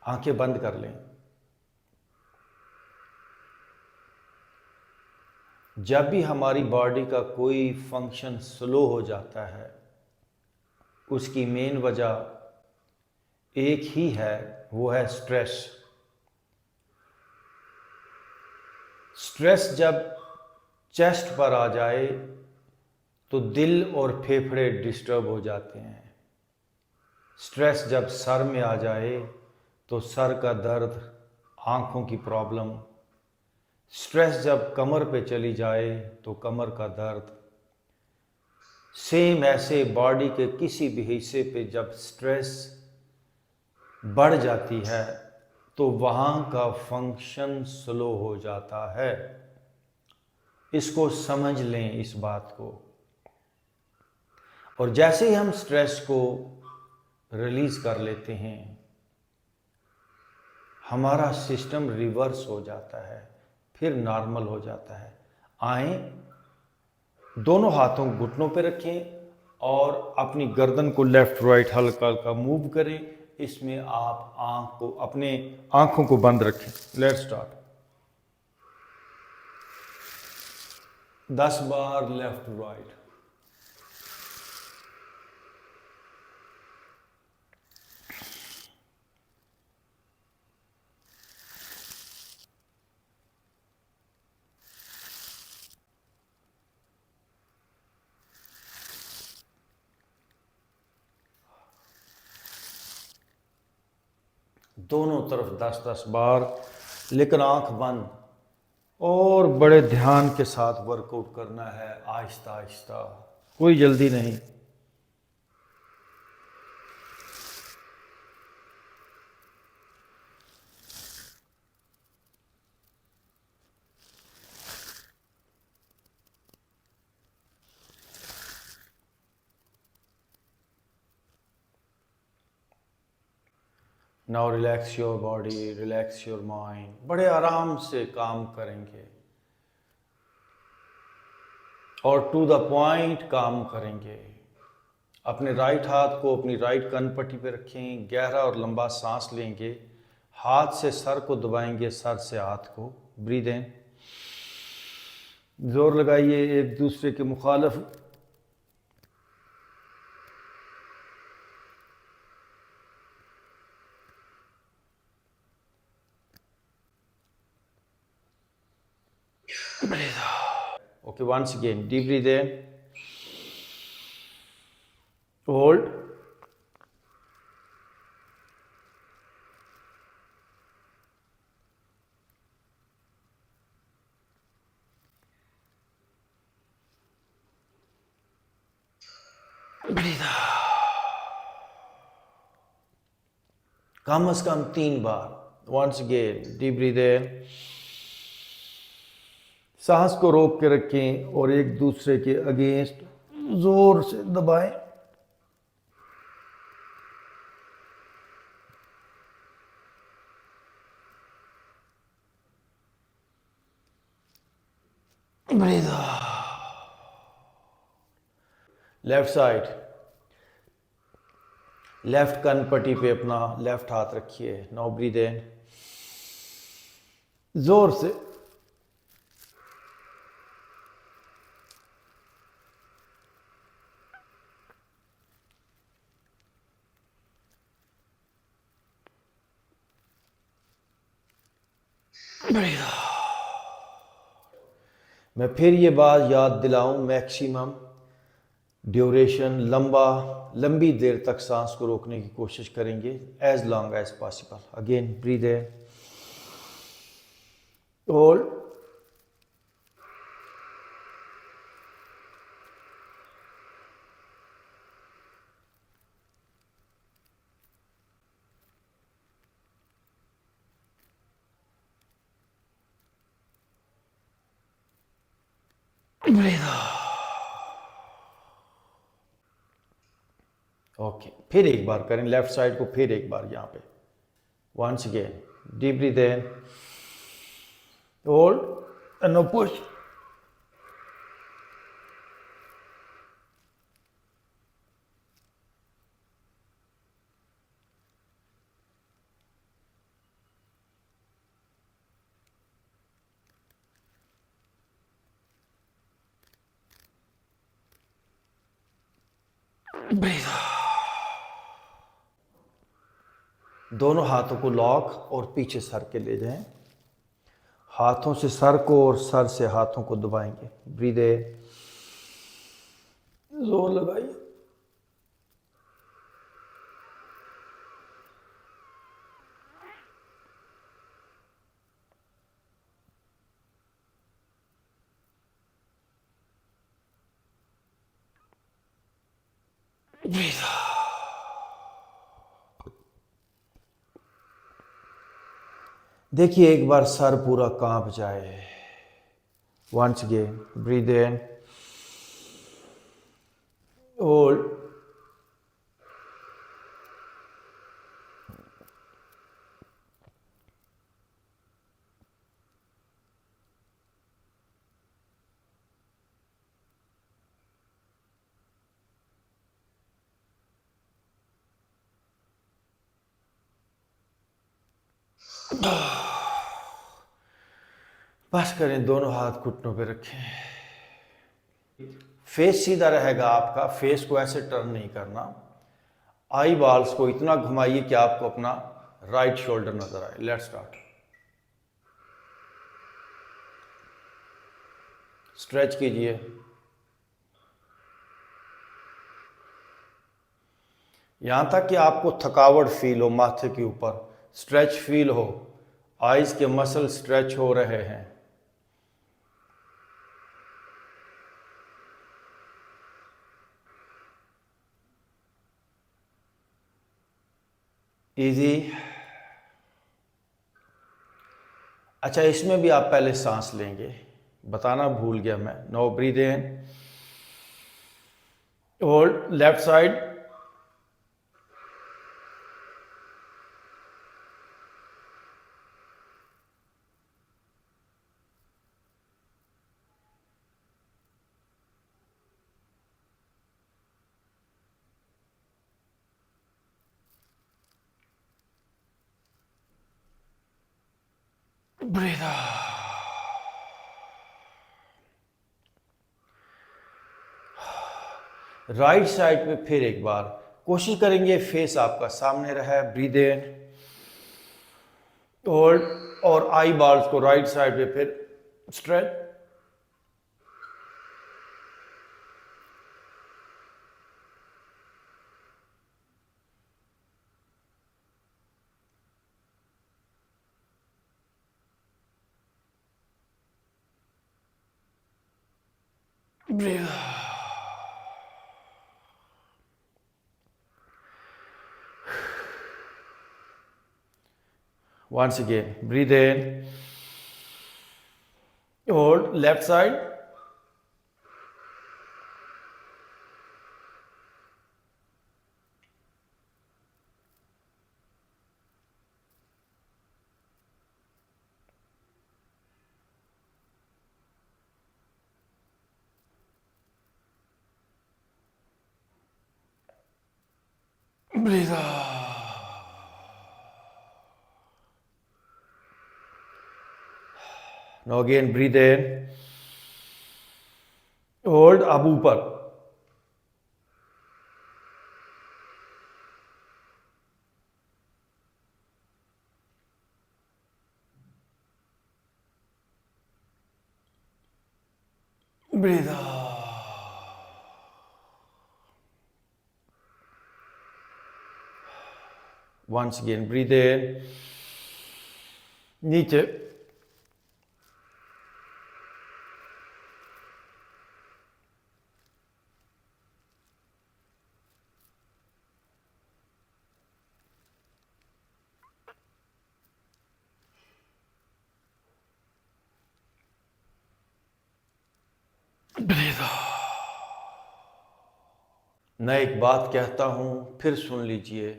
आंखें बंद कर लें। जब भी हमारी बॉडी का कोई फंक्शन स्लो हो जाता है, उसकी मेन वजह एक ही है, वो है स्ट्रेस। स्ट्रेस जब चेस्ट पर आ जाए तो दिल और फेफड़े डिस्टर्ब हो जाते हैं। स्ट्रेस जब सर में आ जाए तो सर का दर्द, आंखों की प्रॉब्लम। स्ट्रेस जब कमर पे चली जाए तो कमर का दर्द। सेम ऐसे बॉडी के किसी भी हिस्से पे जब स्ट्रेस बढ़ जाती है तो वहाँ का फंक्शन स्लो हो जाता है। इसको समझ लें, इस बात को। और जैसे ही हम स्ट्रेस को रिलीज कर लेते हैं, हमारा सिस्टम रिवर्स हो जाता है, फिर नॉर्मल हो जाता है। आए, दोनों हाथों घुटनों पे रखें और अपनी गर्दन को लेफ्ट राइट हल्का हल्का मूव करें। इसमें आप अपने आंखों को बंद रखें। Let's start. 10 बार लेफ्ट राइट। दोनों तरफ 10-10 बार, लेकिन आंख बंद। और बड़े ध्यान के साथ वर्कआउट करना है, आहिस्ता आहिस्ता, कोई जल्दी नहीं। Now relax your body, relax your mind. बड़े आराम से काम करेंगे और टू द पॉइंट काम करेंगे। अपने राइट हाथ को अपनी राइट कनपट्टी पे रखें, गहरा और लंबा सांस लेंगे, हाथ से सर को दबाएंगे, सर से हाथ को। ब्रीद इन, जोर लगाइए एक दूसरे के मुखालिफ। Breathe out. Okay, once again, deep breathe in, hold, breathe out. कम से कम 3 बार। Once again, deep breathe in, सांस को रोक के रखें और एक दूसरे के अगेंस्ट जोर से दबाएं। Breathe out. Left side, left कनपट्टी पे अपना लेफ्ट हाथ रखिए। नाउ ब्रीद इन, जोर से। Breathe out. मैं फिर ये बात याद दिलाऊं, मैक्सिमम ड्यूरेशन, लंबी देर तक सांस को रोकने की कोशिश करेंगे, as long as possible. Again breathe in, hold, breathe out. Okay, फिर एक बार करें लेफ्ट साइड को, फिर एक बार यहाँ पे। Once again, deep breathe in, hold and now push. Breathe. दोनों हाथों को लॉक और पीछे सर के ले जाएं। हाथों से सर को और सर से हाथों को दबाएंगे। ब्रीथ इन, जोर लगाइए। ब्रीथ। देखिए एक बार सर पूरा कांप जाए। Once again breathe in, hold, बस करें। दोनों हाथ घुटनों पे रखें। फेस सीधा रहेगा आपका, फेस को ऐसे टर्न नहीं करना। आई बॉल्स को इतना घुमाइए कि आपको अपना राइट शोल्डर नजर आए। Let's start. स्ट्रेच कीजिए। यहां तक कि आपको थकावट फील हो, माथे के ऊपर स्ट्रेच फील हो, आईज के मसल स्ट्रेच हो रहे हैं। इजी। अच्छा, इसमें भी आप पहले सांस लेंगे, बताना भूल गया मैं। No, breathe in, hold, left side, breathe out. Right side पे फिर एक बार कोशिश करेंगे फेस आपका सामने रहे। ब्रीथ इन, होल्ड, और आई बॉल्स को राइट साइड पे फिर stretch. Breathe. Once again, breathe in, hold, left side, breathe out. Now again, breathe in, hold, अब ऊपर, breathe out. Once again, breathe in, नीचे, breathe out. मैं एक बात कहता हूं, फिर सुन लीजिए।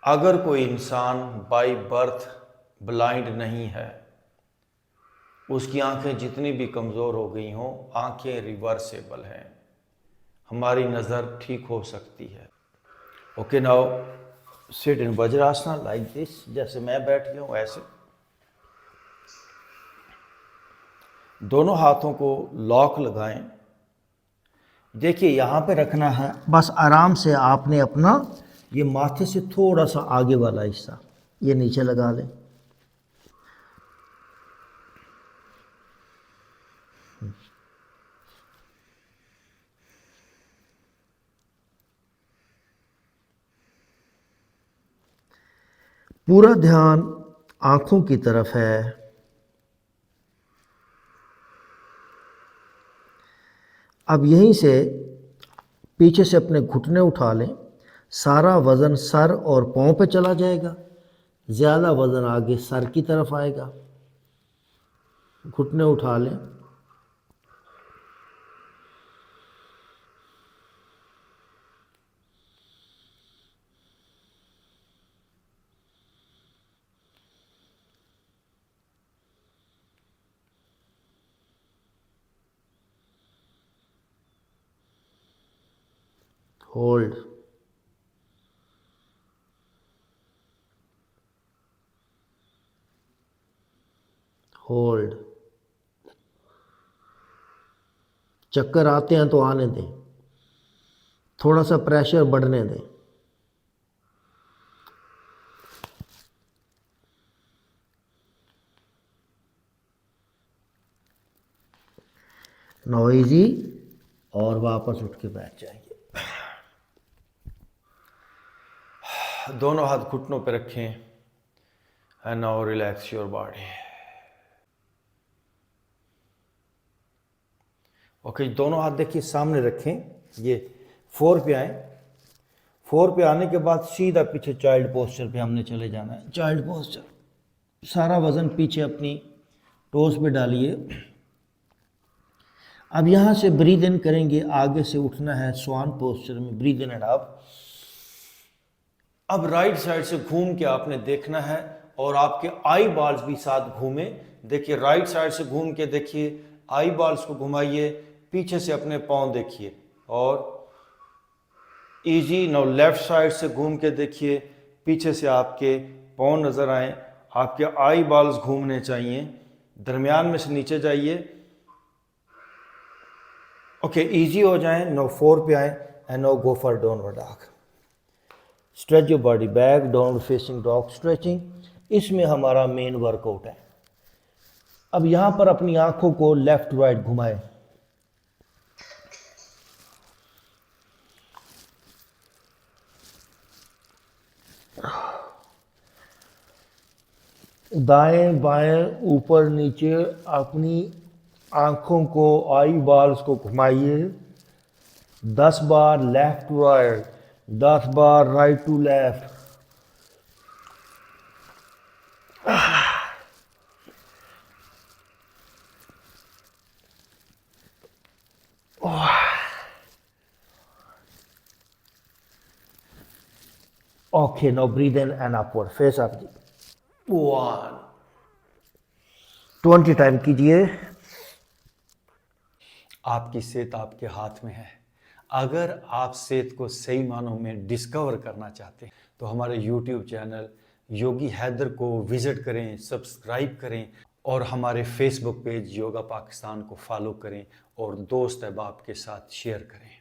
अगर कोई इंसान बाय बर्थ ब्लाइंड नहीं है, उसकी आंखें जितनी भी कमज़ोर हो गई हों, आंखें रिवर्सेबल हैं, हमारी नज़र ठीक हो सकती है। Okay, now sit in Vajrasana like this, जैसे मैं बैठ गया हूँ ऐसे। दोनों हाथों को लॉक लगाएं। देखिए यहाँ पे रखना है, बस आराम से आपने अपना ये माथे से थोड़ा सा आगे वाला हिस्सा ये नीचे लगा लें। पूरा ध्यान आँखों की तरफ है। अब यहीं से पीछे से अपने घुटने उठा लें, सारा वज़न सर और पाँव पे चला जाएगा, ज़्यादा वज़न आगे सर की तरफ आएगा। घुटने उठा लें, होल्ड, होल्ड। चक्कर आते हैं तो आने दें, थोड़ा सा प्रेशर बढ़ने दें। नो इजी, और वापस उठ के बैठ जाएंगे। दोनों हाथ घुटनों पे रखें and now relax your body. Okay, दोनों हाथ देखिए सामने रखें, ये 4 पे आए। 4 पे आने के बाद सीधा पीछे चाइल्ड पोस्चर पे हमने चले जाना है। चाइल्ड पोस्चर, सारा वज़न पीछे अपनी टोस पे डालिए। अब यहाँ से ब्रीद इन करेंगे, आगे से उठना है स्वान पोस्चर में, ब्रीद इन एंड आउट। अब राइट साइड से घूम के आपने देखना है और आपके आई बॉल्स भी साथ घूमे। देखिए राइट साइड से घूम के देखिए, आई बॉल्स को घुमाइए, पीछे से अपने पाँव देखिए और इजी। नाउ लेफ्ट साइड से घूम के देखिए, पीछे से आपके पाँव नज़र आए, आपके आई बॉल्स घूमने चाहिए, दरमियान में से नीचे जाइए। ओके, इजी हो जाए। नो 4 पे आए and now go for downward dog. Stretch your body back, downward facing dog stretching, इसमें हमारा मेन वर्कआउट है। अब यहाँ पर अपनी आंखों को लेफ्ट राइट घुमाएं। दाएं बाएं ऊपर नीचे अपनी आंखों को, आई बॉल्स को घुमाइए। 10 बार लेफ्ट टू राइट, 10 बार right to left. Okay, now breathe in and upward, face up जी। 1, 20 टाइम कीजिए। आपकी सेहत आपके हाथ में है। अगर आप सेहत को सही मानों में डिस्कवर करना चाहते हैं तो हमारे YouTube चैनल योगी हैदर को विज़िट करें, सब्सक्राइब करें और हमारे फेसबुक पेज योगा पाकिस्तान को फॉलो करें और दोस्त अहबाब के साथ शेयर करें।